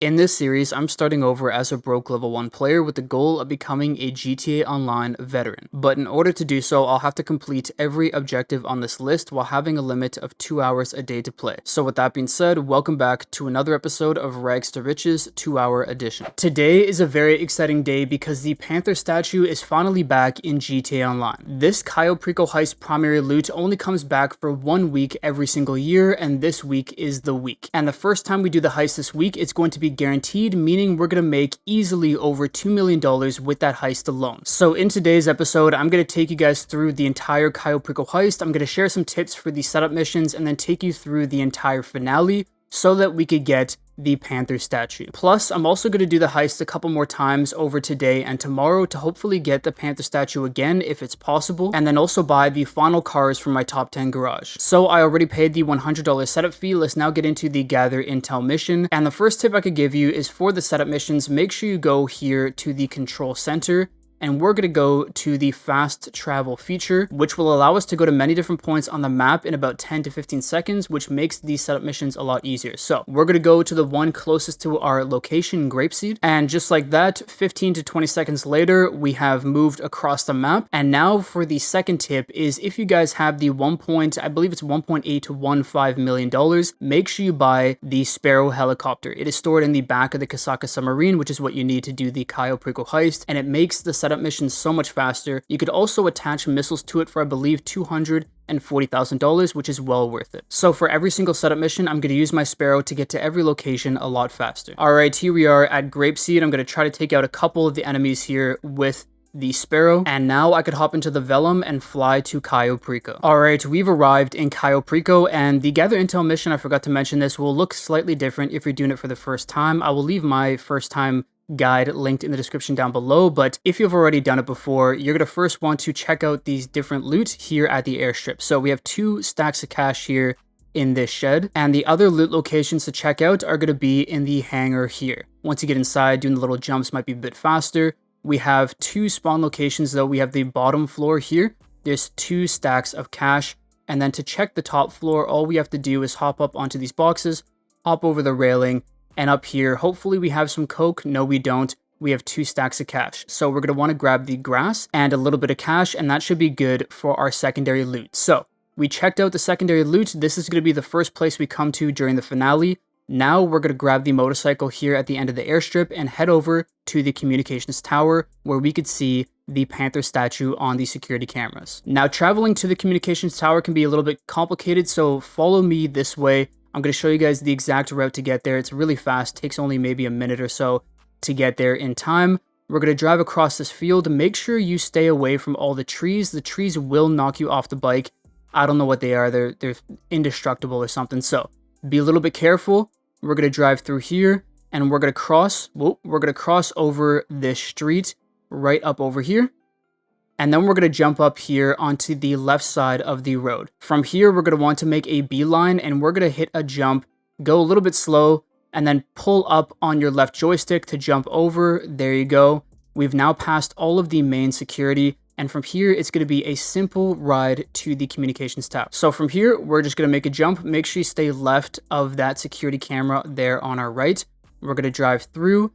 In this series, I'm starting over as a broke level 1 player with the goal of becoming a GTA Online veteran. But in order to do so, I'll have to complete every objective on this list while having a limit of 2 hours a day to play. So with that being said, welcome back to another episode of Rags to Riches 2-hour edition. Today is a very exciting day because the Panther statue is finally back in GTA Online. This Cayo Perico heist primary loot only comes back for 1 week every single year, and this week is the week. And the first time we do the heist this week, it's going to be guaranteed, meaning we're going to make easily over $2 million with that heist alone. So in today's episode, I'm going to take you guys through the entire Cayo Perico heist. I'm going to share some tips for the setup missions and then take you through the entire finale so that we could get the Panther statue. Plus, I'm also going to do the heist a couple more times over today and tomorrow to hopefully get the Panther statue again if it's possible, and then also buy the final cars from my top 10 garage. So I already paid the $100 setup fee. Let's now get into the gather intel mission. And the first tip I could give you is for the setup missions, make sure you go here to the control center, and we're going to go to the fast travel feature, which will allow us to go to many different points on the map in about 10 to 15 seconds, which makes these setup missions a lot easier. So we're going to go to the one closest to our location, Grapeseed, and just like that, 15 to 20 seconds later, we have moved across the map. And now for the second tip is if you guys have the I believe it's $1.815 million, make sure you buy the Sparrow helicopter. It is stored in the back of the Kasaka submarine, which is what you need to do the Cayo Perico heist, and it makes the setup missions so much faster. You could also attach missiles to it for I believe $240,000, which is well worth it. So for every single setup mission, I'm going to use my Sparrow to get to every location a lot faster. Alright, here we are at Grapeseed. I'm going to try to take out a couple of the enemies here with the Sparrow, and now I could hop into the Velum and fly to Cayo Perico. Alright, we've arrived in Cayo Perico, and the gather intel mission, I forgot to mention this, will look slightly different if you're doing it for the first time. I will leave my first time guide linked in the description down below, but if you've already done it before, you're going to first want to check out these different loot here at the airstrip. So we have 2 stacks of cash here in this shed, and the other loot locations to check out are going to be in the hangar here. Once you get inside, doing the little jumps might be a bit faster. We have 2 spawn locations though. We have the bottom floor here. There's 2 stacks of cash, and then to check the top floor, all we have to do is hop up onto these boxes, hop over the railing, and up here, hopefully we have some coke. No, we don't. We have 2 stacks of cash. So we're going to want to grab the grass and a little bit of cash, and that should be good for our secondary loot. So we checked out the secondary loot. This is going to be the first place we come to during the finale. Now we're going to grab the motorcycle here at the end of the airstrip and head over to the communications tower where we could see the Panther statue on the security cameras. Now traveling to the communications tower can be a little bit complicated, so follow me this way. I'm going to show you guys the exact route to get there. It's really fast, takes only maybe a minute or so to get there in time. We're going to drive across this field. Make sure you stay away from all the trees. The trees will knock you off the bike. I don't know what they are. They're indestructible or something. So be a little bit careful. We're going to drive through here and we're going to cross over this street right up over here. And then we're going to jump up here onto the left side of the road. From here, we're going to want to make a beeline and we're going to hit a jump, go a little bit slow, and then pull up on your left joystick to jump over. There you go. We've now passed all of the main security. And from here, it's going to be a simple ride to the communications tower. So from here, we're just going to make a jump. Make sure you stay left of that security camera there on our right. We're going to drive through,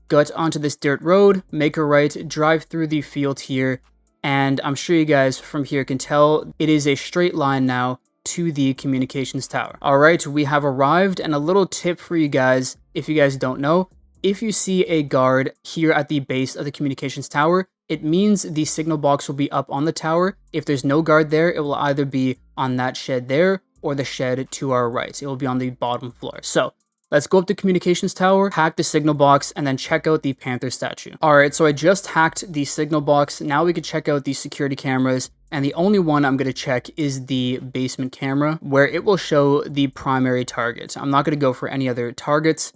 get onto this dirt road, make a right, drive through the field here. And I'm sure you guys from here can tell it is a straight line now to the communications tower. All right, we have arrived, and a little tip for you guys, if you guys don't know, if you see a guard here at the base of the communications tower, it means the signal box will be up on the tower. If there's no guard there, it will either be on that shed there or the shed to our right. It will be on the bottom floor. So let's go up to communications tower, hack the signal box, and then check out the Panther statue. Alright, so I just hacked the signal box. Now we can check out the security cameras, and the only one I'm going to check is the basement camera, where it will show the primary target. I'm not going to go for any other targets.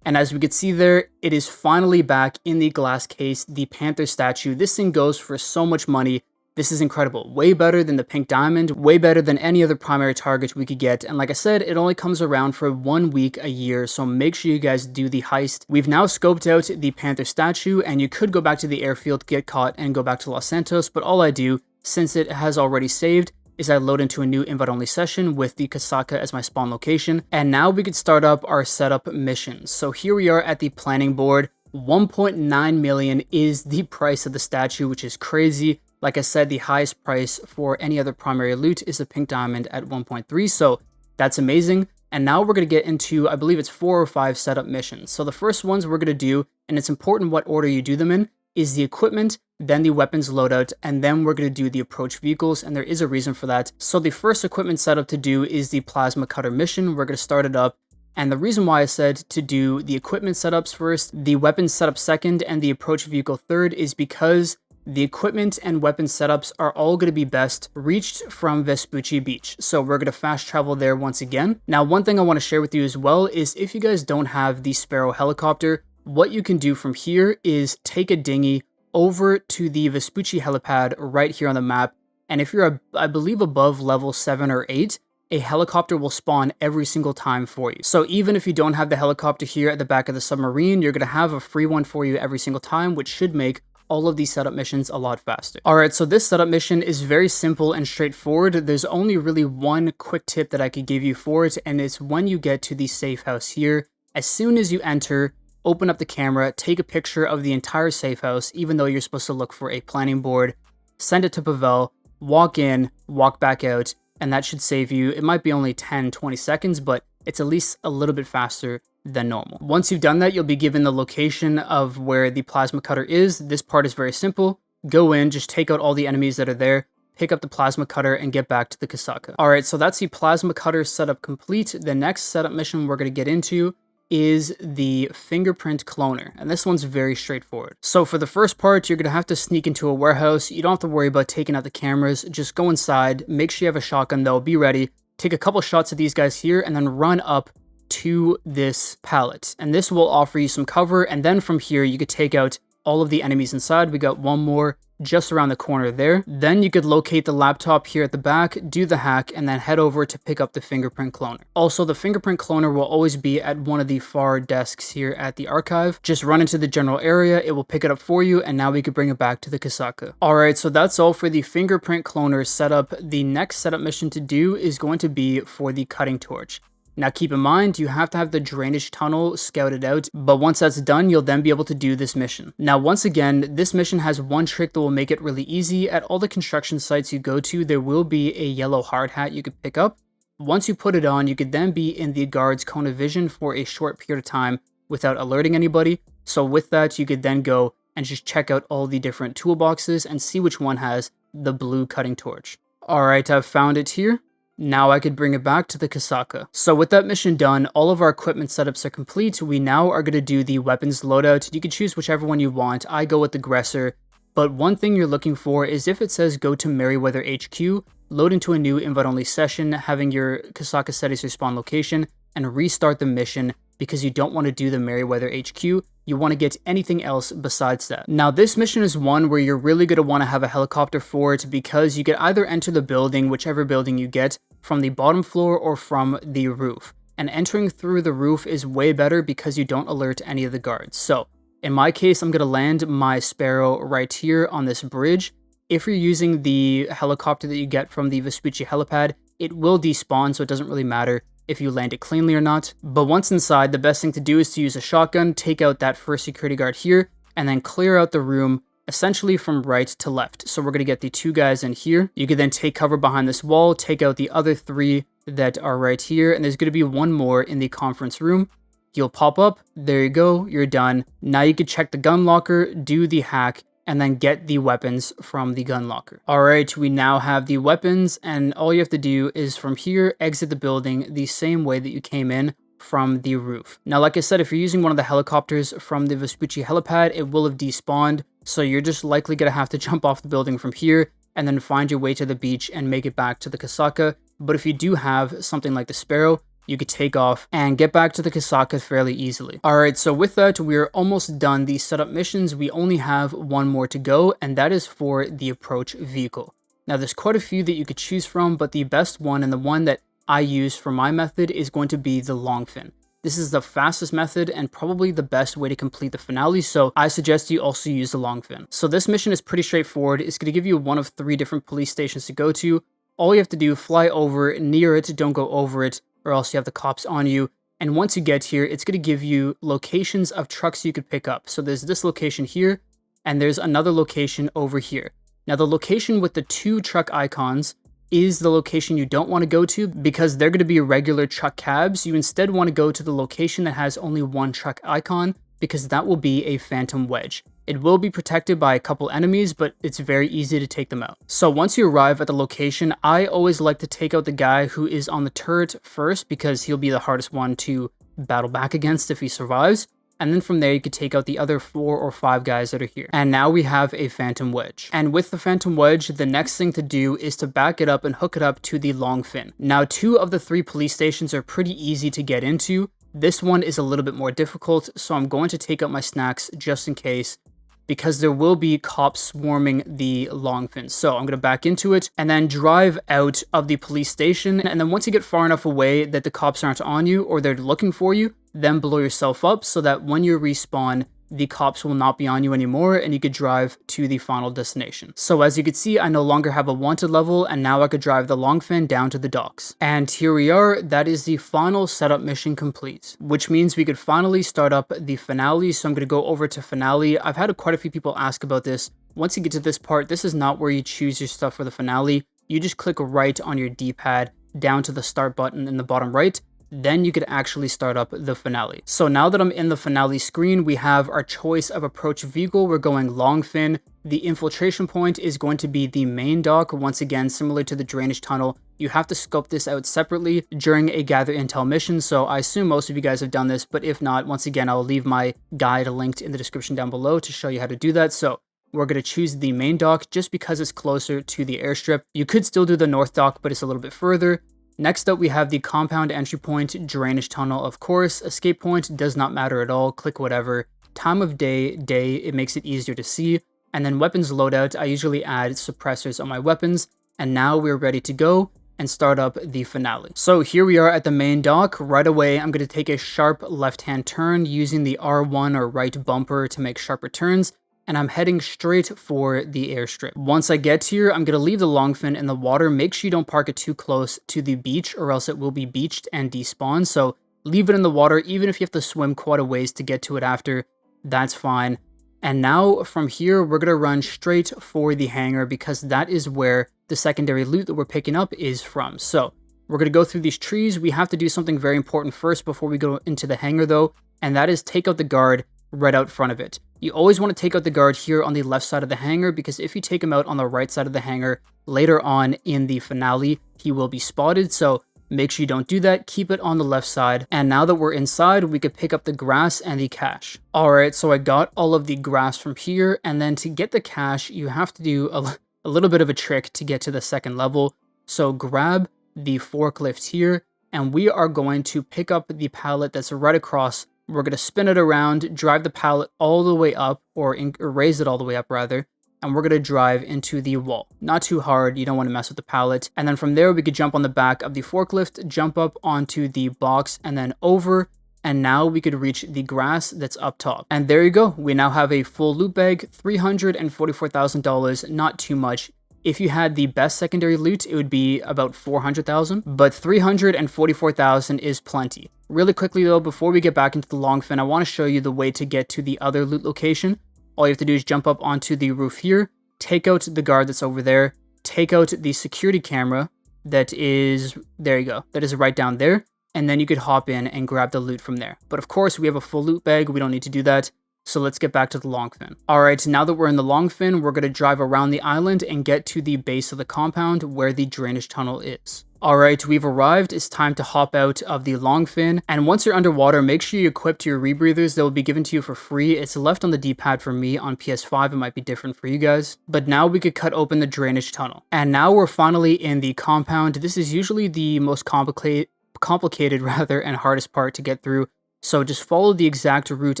And as we can see there, it is finally back in the glass case, the Panther statue. This thing goes for so much money. This is incredible. Way better than the pink diamond, way better than any other primary target we could get. And like I said, it only comes around for 1 week a year, so make sure you guys do the heist. We've now scoped out the Panther statue, and you could go back to the airfield, get caught, and go back to Los Santos, but all I do, since it has already saved, is I load into a new invite-only session with the Casaca as my spawn location, and now we could start up our setup missions. So here we are at the planning board. 1.9 million is the price of the statue, which is crazy. Like I said, the highest price for any other primary loot is a pink diamond at 1.3, so that's amazing. And now we're going to get into, I believe it's 4 or 5 setup missions. So the first ones we're going to do, and it's important what order you do them in, is the equipment, then the weapons loadout, and then we're going to do the approach vehicles, and there is a reason for that. So the first equipment setup to do is the plasma cutter mission. We're going to start it up. And the reason why I said to do the equipment setups first, the weapons setup second, and the approach vehicle third is because the equipment and weapon setups are all going to be best reached from Vespucci Beach. So we're going to fast travel there once again. Now, one thing I want to share with you as well is if you guys don't have the Sparrow helicopter, what you can do from here is take a dinghy over to the Vespucci helipad right here on the map. And if you're, I believe, above level 7 or 8, a helicopter will spawn every single time for you. So even if you don't have the helicopter here at the back of the submarine, you're going to have a free one for you every single time, which should make all of these setup missions a lot faster. Alright, so this setup mission is very simple and straightforward. There's only really one quick tip that I could give you for it, and it's when you get to the safe house here. As soon as you enter, open up the camera, take a picture of the entire safe house, even though you're supposed to look for a planning board, send it to Pavel, walk in, walk back out, and that should save you. It might be only 10-20 seconds, but it's at least a little bit faster than normal. Once you've done that, you'll be given the location of where the plasma cutter is. This part is very simple. Go in, just take out all the enemies that are there, pick up the plasma cutter, and get back to the Casaca. Alright, so that's the plasma cutter setup complete. The next setup mission we're going to get into is the fingerprint cloner, and this one's very straightforward. So for the first part, you're going to have to sneak into a warehouse. You don't have to worry about taking out the cameras. Just go inside. Make sure you have a shotgun though. Be ready. Take a couple shots at these guys here, and then run up to this pallet, and this will offer you some cover, and then from here you could take out all of the enemies inside. We got one more just around the corner there. Then you could locate the laptop here at the back, do the hack, and then head over to pick up the fingerprint cloner. Also, the fingerprint cloner will always be at one of the far desks here at the archive. Just run into the general area, it will pick it up for you, and now we could bring it back to the Casaca. Alright, so that's all for the fingerprint cloner setup. The next setup mission to do is going to be for the cutting torch. Now keep in mind, you have to have the drainage tunnel scouted out, but once that's done, you'll then be able to do this mission. Now once again, this mission has one trick that will make it really easy. At all the construction sites you go to, there will be a yellow hard hat you could pick up. Once you put it on, you could then be in the guard's cone of vision for a short period of time without alerting anybody. So with that, you could then go and just check out all the different toolboxes and see which one has the blue cutting torch. Alright, I've found it here. Now I could bring it back to the Casaca. So with that mission done, all of our equipment setups are complete. We now are going to do the weapons loadout. You can choose whichever one you want. I go with the Aggressor. But one thing you're looking for is if it says go to Merryweather HQ, load into a new invite-only session, having your Casaca set as your spawn location, and restart the mission because you don't want to do the Merryweather HQ. You want to get anything else besides that. Now this mission is one where you're really going to want to have a helicopter for it because you could either enter the building, whichever building you get, from the bottom floor or from the roof. And entering through the roof is way better because you don't alert any of the guards. So in my case, I'm going to land my Sparrow right here on this bridge. If you're using the helicopter that you get from the Vespucci helipad, it will despawn, so it doesn't really matter if you land it cleanly or not. But once inside, the best thing to do is to use a shotgun, take out that first security guard here, and then clear out the room essentially from right to left. So we're going to get the 2 guys in here. You could then take cover behind this wall, take out the other 3 that are right here, and there's going to be one more in the conference room. He'll pop up. There you go. You're done. Now you could check the gun locker, do the hack, and then get the weapons from the gun locker. Alright, we now have the weapons, and all you have to do is from here, exit the building the same way that you came in from the roof. Now, like I said, if you're using one of the helicopters from the Vespucci helipad, it will have despawned, so you're just likely going to have to jump off the building from here and then find your way to the beach and make it back to the Casaca. But if you do have something like the Sparrow, you could take off and get back to the Casaca fairly easily. Alright, so with that, we're almost done the setup missions. We only have one more to go, and that is for the approach vehicle. Now, there's quite a few that you could choose from, but the best one and the one that I use for my method is going to be the long fin. This is the fastest method and probably the best way to complete the finale, so I suggest you also use the long fin. So this mission is pretty straightforward. It's going to give you one of 3 different police stations to go to. All you have to do, fly over, near it, don't go over it, or else you have the cops on you. And once you get here, it's going to give you locations of trucks you could pick up. So there's this location here, and there's another location over here. Now the location with the 2 truck icons is the location you don't want to go to because they're going to be regular truck cabs. You instead want to go to the location that has only 1 truck icon because that will be a phantom wedge. It will be protected by a couple enemies, but it's very easy to take them out. So once you arrive at the location, I always like to take out the guy who is on the turret first because he'll be the hardest one to battle back against if he survives. And then from there, you could take out the other 4 or 5 guys that are here. And now we have a phantom wedge. And with the phantom wedge, the next thing to do is to back it up and hook it up to the long fin. Now, 2 of the 3 police stations are pretty easy to get into. This one is a little bit more difficult, so I'm going to take out my snacks just in case, because there will be cops swarming the long fin. So I'm going to back into it and then drive out of the police station. And then once you get far enough away that the cops aren't on you or they're looking for you, then blow yourself up so that when you respawn, the cops will not be on you anymore and you could drive to the final destination. So as you can see, I no longer have a wanted level and now I could drive the long fin down to the docks. And here we are, that is the final setup mission complete, which means we could finally start up the finale. So I'm going to go over to finale. I've had quite a few people ask about this. Once you get to this part, this is not where you choose your stuff for the finale. You just click right on your D-pad down to the start button in the bottom right. Then you could actually start up the finale. So now that I'm in the finale screen, we have our choice of approach vehicle. We're going long fin. The infiltration point is going to be the main dock. Once again, similar to the drainage tunnel, you have to scope this out separately during a gather intel mission. So I assume most of you guys have done this, but if not, once again, I'll leave my guide linked in the description down below to show you how to do that. So we're going to choose the main dock just because it's closer to the airstrip. You could still do the north dock, but it's a little bit further. Next up, we have the compound entry point, drainage tunnel, of course. Escape point does not matter at all. Click whatever. Time of day, it makes it easier to see. And then weapons loadout, I usually add suppressors on my weapons. And now we're ready to go and start up the finale. So here we are at the main dock. Right away, I'm going to take a sharp left-hand turn using the R1 or right bumper to make sharper turns. And I'm heading straight for the airstrip. Once I get here, I'm gonna leave the long fin in the water. Make sure you don't park it too close to the beach or else it will be beached and despawn. So leave it in the water, even if you have to swim quite a ways to get to it after, that's fine. And now from here, we're gonna run straight for the hangar because that is where the secondary loot that we're picking up is from. So we're gonna go through these trees. We have to do something very important first before we go into the hangar though, and that is take out the guard right out front of it. You always want to take out the guard here on the left side of the hangar because if you take him out on the right side of the hangar later on in the finale, he will be spotted. So make sure you don't do that. Keep it on the left side. And now that we're inside, we could pick up the grass and the cash. All right, so I got all of the grass from here. And then to get the cash, you have to do a little bit of a trick to get to the second level. So grab the forklift here and we are going to pick up the pallet that's right across. We're going to spin it around, drive the pallet all the way up, or raise it all the way up rather, and we're going to drive into the wall. Not too hard, you don't want to mess with the pallet. And then from there, we could jump on the back of the forklift, jump up onto the box, and then over, and now we could reach the grass that's up top. And there you go, we now have a full loot bag, $344,000, not too much. If you had the best secondary loot, it would be about 400,000, but 344,000 is plenty. Really quickly though, before we get back into the long fin, I want to show you the way to get to the other loot location. All you have to do is jump up onto the roof here, take out the guard that's over there, take out the security camera that is, there you go, that is right down there, and then you could hop in and grab the loot from there. But of course, we have a full loot bag, we don't need to do that. So let's get back to the long fin. All right, now that we're in the long fin, we're going to drive around the island and get to the base of the compound where the drainage tunnel is. All right, we've arrived. It's time to hop out of the long fin. And once you're underwater, make sure you equip your rebreathers. They will be given to you for free. It's left on the D-pad for me. On PS5, it might be different for you guys. But now we could cut open the drainage tunnel. And now we're finally in the compound. This is usually the most complicated and hardest part to get through. So just follow the exact route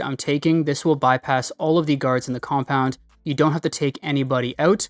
I'm taking. This will bypass all of the guards in the compound. You don't have to take anybody out.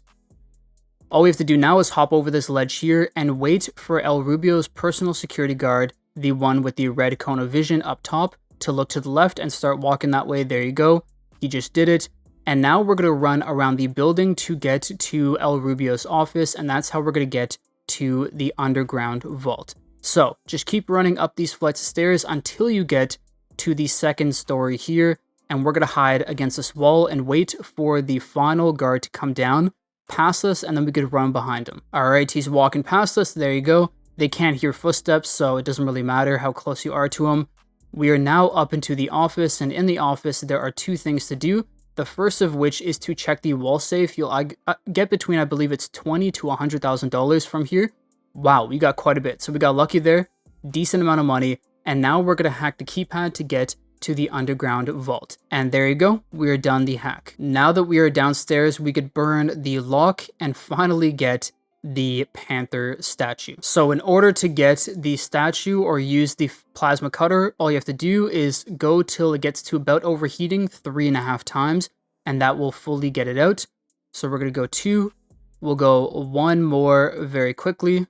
All we have to do now is hop over this ledge here and wait for El Rubio's personal security guard, the one with the red cone of vision up top, to look to the left and start walking that way. There you go. He just did it. And now we're going to run around the building to get to El Rubio's office, and that's how we're going to get to the underground vault. So just keep running up these flights of stairs until you get to the second story here, and we're going to hide against this wall and wait for the final guard to come down past us, and then we could run behind him. All right, he's walking past us. There you go. They can't hear footsteps, so it doesn't really matter how close you are to him. We are now up into the office, and in the office there are two things to do. The first of which is to check the wall safe. You'll get between, I believe it's $20,000 to $100,000 from here. Wow, we got quite a bit. So we got lucky there, decent amount of money, and now we're gonna hack the keypad to get to the underground vault. And there you go, we are done the hack. Now that we are downstairs, we could burn the lock and finally get the panther statue. So in order to get the statue or use the plasma cutter, all you have to do is go till it gets to about overheating 3.5 times, and that will fully get it out. So we're gonna go 2, we'll go 1 more very quickly,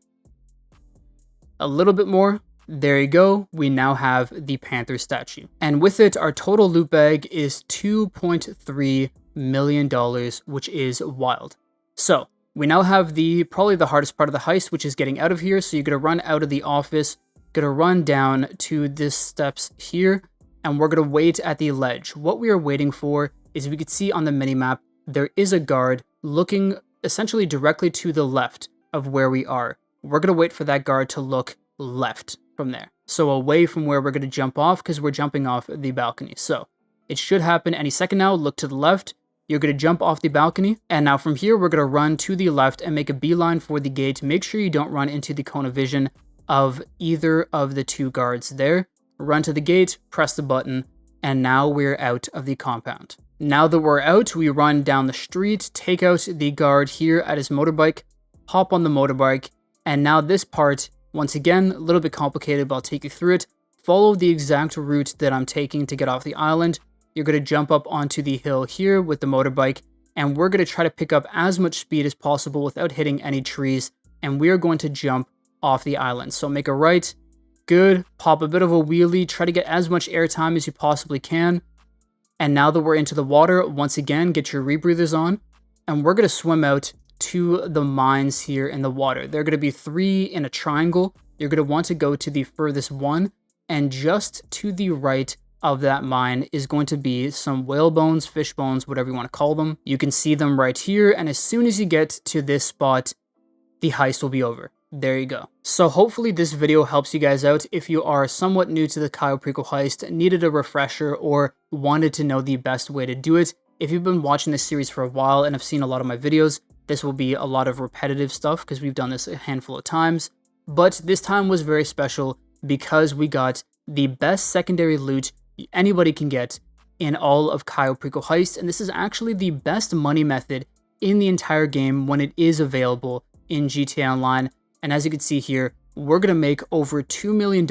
a little bit more. There you go, we now have the panther statue. And with it, our total loot bag is $2.3 million, which is wild. So we now have probably the hardest part of the heist, which is getting out of here. So you're gonna run out of the office, gonna run down to this steps here, and we're gonna wait at the ledge. What we are waiting for is, we could see on the minimap, there is a guard looking essentially directly to the left of where we are. We're gonna wait for that guard to look left from there. So away from where we're gonna jump off, because we're jumping off the balcony. So it should happen any second now. Look to the left. You're going to jump off the balcony, and now from here, we're going to run to the left and make a beeline for the gate. Make sure you don't run into the cone of vision of either of the two guards there. Run to the gate, press the button, and now we're out of the compound. Now that we're out, we run down the street, take out the guard here at his motorbike, hop on the motorbike, and now this part, once again, a little bit complicated, but I'll take you through it. Follow the exact route that I'm taking to get off the island. You're going to jump up onto the hill here with the motorbike, and we're going to try to pick up as much speed as possible without hitting any trees, and we are going to jump off the island. So make a right, good, pop a bit of a wheelie, try to get as much airtime as you possibly can, and now that we're into the water, once again, get your rebreathers on, and we're going to swim out to the mines here in the water. They're going to be 3 in a triangle. You're going to want to go to the furthest one, and just to the right of that mine is going to be some whale bones, fish bones, whatever you want to call them. You can see them right here, and as soon as you get to this spot, the heist will be over. There you go. So hopefully this video helps you guys out if you are somewhat new to the Cayo Perico heist, needed a refresher, or wanted to know the best way to do it. If you've been watching this series for a while and have seen a lot of my videos, this will be a lot of repetitive stuff because we've done this a handful of times. But this time was very special because we got the best secondary loot anybody can get in all of Cayo Perico heist, and this is actually the best money method in the entire game when it is available in GTA Online. And as you can see here, we're gonna make over $2 million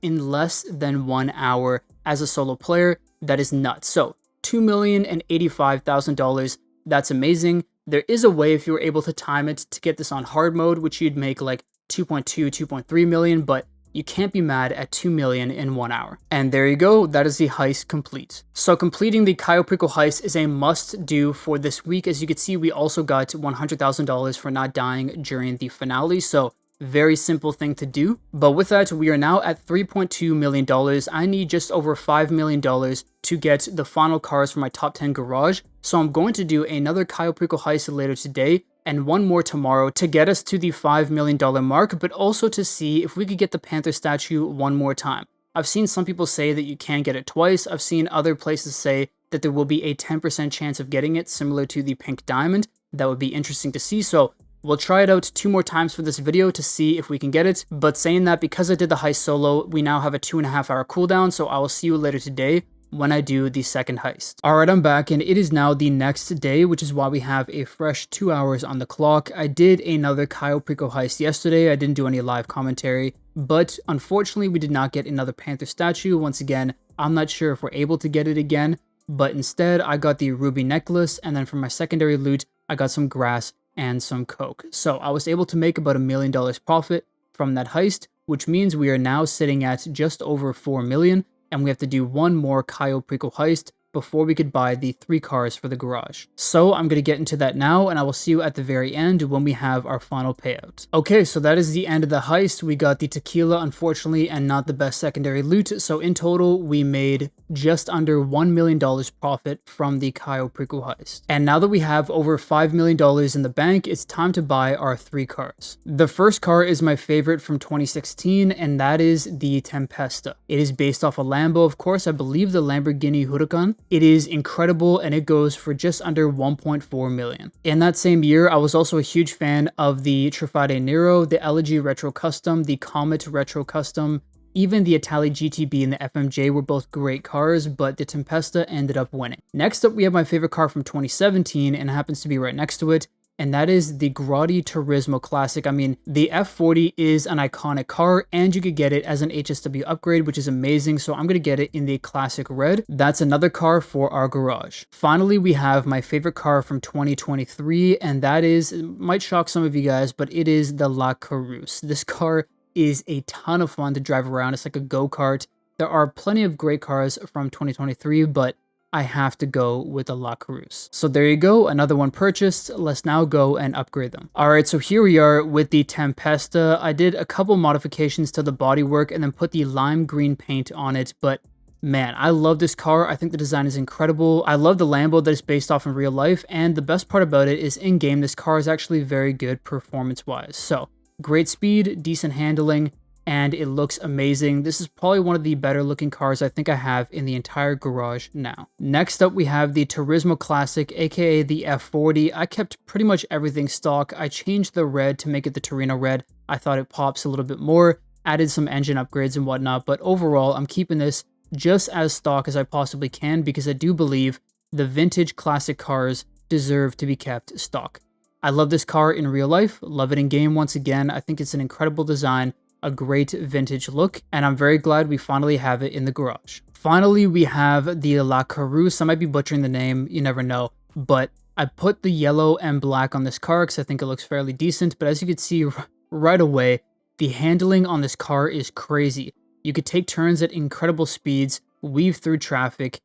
in less than 1 hour as a solo player. That is nuts. So $2,085,000, that's amazing. There is a way, if you were able to time it, to get this on hard mode, which you'd make like 2.2, 2.3 million, but you can't be mad at 2 million in 1 hour. And there you go, that is the heist complete. So completing the Cayo Perico heist is a must do for this week. As you can see, we also got $100,000 for not dying during the finale. So very simple thing to do. But with that, we are now at $3.2 million. I need just over $5 million to get the final cars for my top 10 garage. So I'm going to do another Cayo Perico heist later today, and one more tomorrow to get us to the $5 million mark, but also to see if we could get the Panther statue one more time. I've seen some people say that you can get it twice. I've seen other places say that there will be a 10% chance of getting it, similar to the pink diamond. That would be interesting to see. So we'll try it out 2 more times for this video to see if we can get it. But saying that, because I did the heist solo, we now have a 2.5 hour cooldown. So I will see you later today when I do the second heist. Alright, I'm back, and it is now the next day, which is why we have a fresh 2 hours on the clock. I did another Cayo Perico heist yesterday. I didn't do any live commentary, but unfortunately we did not get another Panther statue. Once again, I'm not sure if we're able to get it again, but instead I got the ruby necklace, and then for my secondary loot, I got some grass and some coke. So I was able to make about $1 million profit from that heist, which means we are now sitting at just over 4 million. And we have to do one more Cayo Perico heist before we could buy the 3 cars for the garage. So I'm going to get into that now, and I will see you at the very end when we have our final payout. Okay, so that is the end of the heist. We got the tequila, unfortunately, and not the best secondary loot. So in total, we made just under $1 million profit from the Cayo Perico heist. And now that we have over $5 million in the bank, it's time to buy our 3 cars. The first car is my favorite from 2016, and that is the Tempesta. It is based off a Lambo, of course, I believe the Lamborghini Huracan. It is incredible, and it goes for just under 1.4 million. In that same year, I was also a huge fan of the Trifade Nero, the Elegy Retro Custom, the Comet Retro Custom. Even the Itali GTB and the FMJ were both great cars, but the Tempesta ended up winning. Next up, we have my favorite car from 2017, and it happens to be right next to it, and that is the Grotti Turismo Classic. I mean, the F40 is an iconic car, and you could get it as an HSW upgrade, which is amazing, so I'm going to get it in the Classic Red. That's another car for our garage. Finally, we have my favorite car from 2023, and that is, it might shock some of you guys, but it is the La Carouse. This car is a ton of fun to drive around. It's like a go-kart. There are plenty of great cars from 2023, but I have to go with the La Carouse. So there you go, another one purchased. Let's now go and upgrade them. All right, so here we are with the Tempesta. I did a couple modifications to the bodywork and then put the lime green paint on it, but man, I love this car. I think the design is incredible. I love the Lambo that is based off in real life, and the best part about it is in-game, this car is actually very good performance-wise. So great speed, decent handling, and it looks amazing. This is probably one of the better looking cars I think I have in the entire garage now. Next up, we have the Turismo Classic, aka the F40. I kept pretty much everything stock. I changed the red to make it the Torino red. I thought it pops a little bit more, added some engine upgrades and whatnot, but overall, I'm keeping this just as stock as I possibly can because I do believe the vintage classic cars deserve to be kept stock. I love this car in real life, love it in game once again. I think it's an incredible design, a great vintage look, and I'm very glad we finally have it in the garage. Finally, we have the La Carouse. I might be butchering the name, you never know, but I put the yellow and black on this car because I think it looks fairly decent, but as you can see right away, the handling on this car is crazy. You could take turns at incredible speeds, weave through traffic.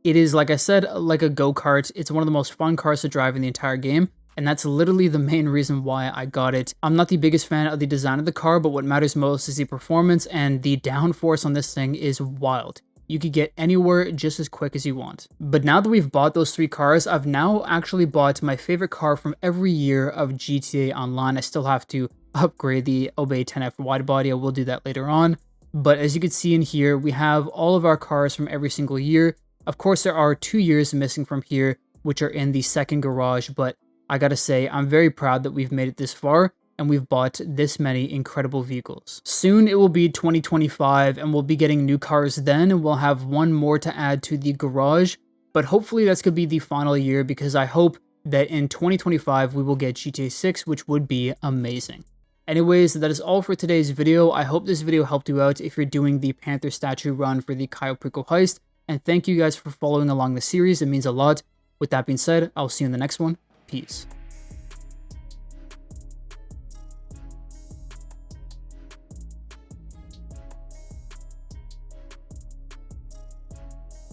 It is, like I said, like a go-kart. It's one of the most fun cars to drive in the entire game, and that's literally the main reason why I got it. I'm not the biggest fan of the design of the car, but what matters most is the performance, and the downforce on this thing is wild. You could get anywhere just as quick as you want. But now that we've bought those 3 cars, I've now actually bought my favorite car from every year of GTA Online. I still have to upgrade the Obey 10F widebody. I will do that later on. But as you can see in here, we have all of our cars from every single year. Of course, there are 2 years missing from here, which are in the second garage, but I gotta say, I'm very proud that we've made it this far, and we've bought this many incredible vehicles. Soon it will be 2025, and we'll be getting new cars then, and we'll have one more to add to the garage, but hopefully that's gonna be the final year, because I hope that in 2025 we will get GTA 6, which would be amazing. Anyways, that is all for today's video. I hope this video helped you out if you're doing the Panther statue run for the Cayo Perico heist, and thank you guys for following along the series. It means a lot. With that being said, I'll see you in the next one. Peace.